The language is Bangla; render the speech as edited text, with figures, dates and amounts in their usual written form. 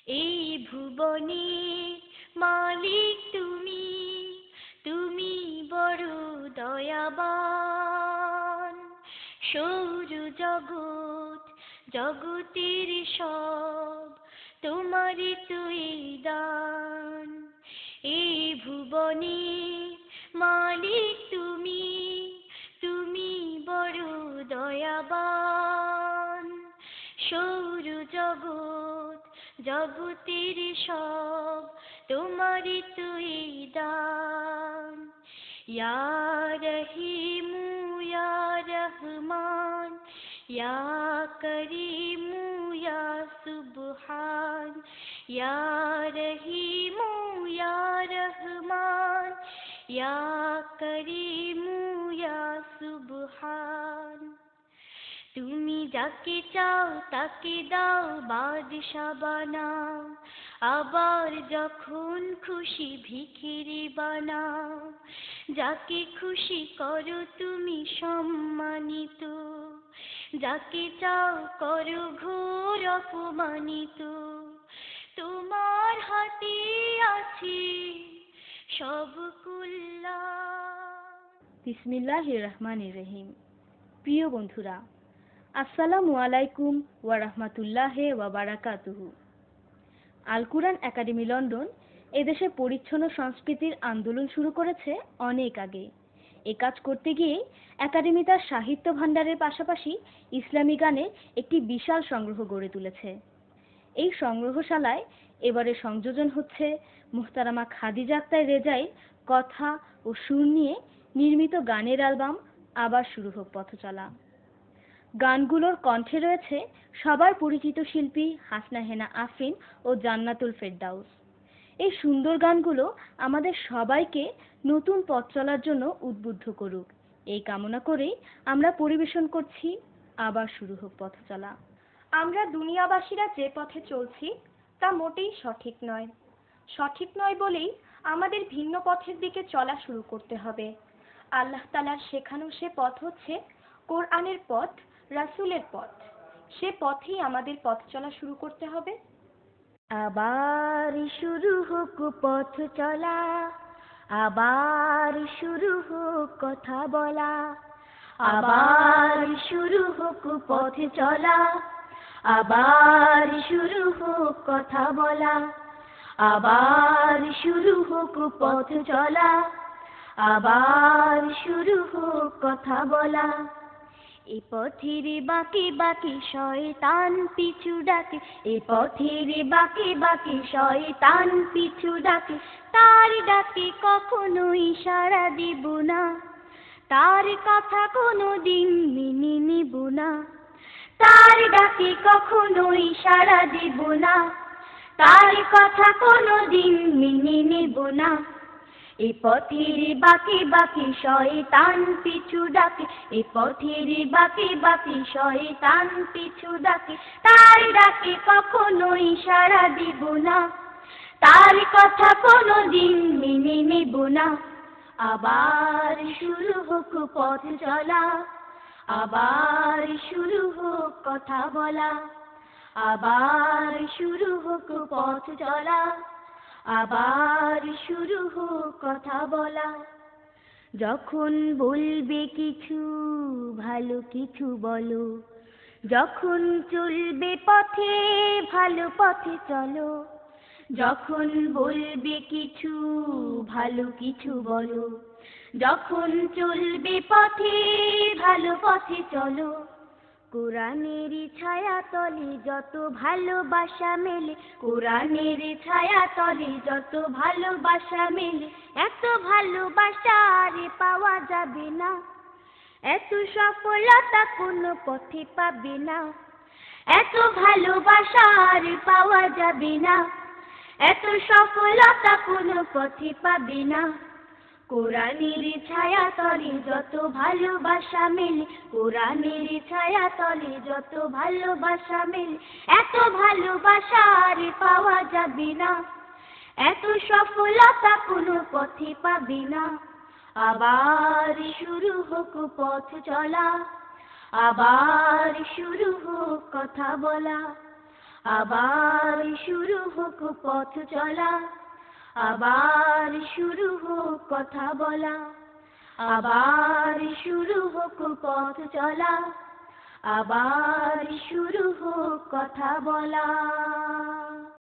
এই ভুবনে মালিক তুমি, তুমি বড় দয়াবান। সৌর জগৎ জগতের সব তোমারই তুই দান। এই ভুবনে মালিক তুমি, তুমি বড় দয়াবান। সৌর জগৎ জগতের সব তোমারই তুই দান। ইয়া রহিমু ইয়া রহমান, ইয়া করিমু ইয়া সুবহান। ইয়া রহিমু ইয়া রহমান, ইয়া করিমু ইয়া সুবহান। তুমি যাকে চাও তাকে দাও বাদশা বানাও, আবার যখন খুশি ভিখিরি বানাও। যাকে খুশি করো তুমি সম্মানিত, যাকে চাও করো ঘোর অপমানিত। তোমার হাতে আছে সব কল্যাণ। বিসমিল্লাহির রহমানির রহিম। প্রিয় বন্ধুরা, আসসালামু আলাইকুম ওয়া রাহমাতুল্লাহি ওয়া বারাকাতুহু। আল কুরআন একাডেমি লন্ডন এদেশে পরিচ্ছন্ন সংস্কৃতির আন্দোলন শুরু করেছে অনেক আগে। এ কাজ করতে গিয়ে একাডেমি তার সাহিত্য ভাণ্ডারের পাশাপাশি ইসলামী গানের একটি বিশাল সংগ্রহ গড়ে তুলেছে। এই সংগ্রহশালায় এবারে সংযোজন হচ্ছে মুহতারামা খাদিজা আক্তার রেজাইর কথা ও সুর নিয়ে নির্মিত গানের অ্যালবাম আবার শুরু হোক পথচলা। গানগুলোর কণ্ঠে রয়েছে সবার পরিচিত শিল্পী হাসনা হেনা আফরিন ও জান্নাতুল ফেরদাউস। এই সুন্দর গানগুলো আমাদের সবাইকে নতুন পথ চলার জন্য উদ্বুদ্ধ করুক, এই কামনা করেই আমরা পরিবেশন করছি আবার শুরু হোক পথচলা। আমরা দুনিয়াবাসীরা যে পথে চলছি তা মোটেই সঠিক নয়। সঠিক নয় বলেই আমাদের ভিন্ন পথের দিকে চলা শুরু করতে হবে। আল্লাহ তাআলার শেখানো সে পথ হচ্ছে কোরআনের পথ, রাসূলের পথ। সে পথেই আমাদের পথ চলা শুরু করতে হবে। আবার শুরু হোক পথ চলা, আবার শুরু হোক কথা বলা। আবার শুরু হোক পথ চলা, আবার শুরু হোক কথা বলা। আবার শুরু হোক পথ চলা, আবার শুরু হোক কথা বলা। এ পথের বাঁকে বাঁকে শয়তান পিছু ডাকে, এ পথের বাঁকে বাঁকে শয়তান পিছু ডাকে। তার ডাকে কখনোই সাড়া দিব না, তার কথা কোনোদিন মেনে নিব না। তার ডাকে কখনোই সাড়া দিব না, তার কথা কোনোদিন মেনে নিব না। এ পথের বাঁকে বাঁকে শয়তান পিছু ডাকে, এ পথের বাঁকে বাঁকে শয়তান পিছু ডাকে। তার ডাকে কখনোই সাড়া দিব না, তার কথা কোনোদিন মেনে নেব না। আবার শুরু হোক পথ চলা, আবার শুরু হোক কথা বলা। আবার শুরু হোক পথ চলা, আবার শুরু হোক কথা বলা। যখন বলবে কিছু ভালো কিছু বলো, যখন চলবে পথে ভালো পথে চলো। যখন বলবে কিছু ভালো কিছু বলো, যখন চলবে পথে ভালো পথে চলো। কোরআনের ছায়া তলে যত ভালোবাসা মেলে, কোরআনের ছায়া তলে যত ভালোবাসা মেলে। এত ভালোবাসা আর পাওয়া যাবে না, এত সফলতা কোনো পথে পাবে না। এত ভালোবাসা আর পাওয়া যাবে না, এত সফলতা কোনো পথে পাবে না। কোরআনের ছায়া তলে যত ভালোবাসা মেলে, কোরআনের ছায়া তলে যত ভালোবাসা মেলে। এত ভালোবাসা আর পাওয়া যাবে না, এত সফলতা কোনো পথে পাবে না। আবার শুরু হোক পথ চলা, আবার শুরু হোক কথা বলা। আবার শুরু হোক পথ চলা, আবার শুরু হোক কথা বলা, আবার শুরু হোক পথ চলা, আবার শুরু হোক কথা বলা।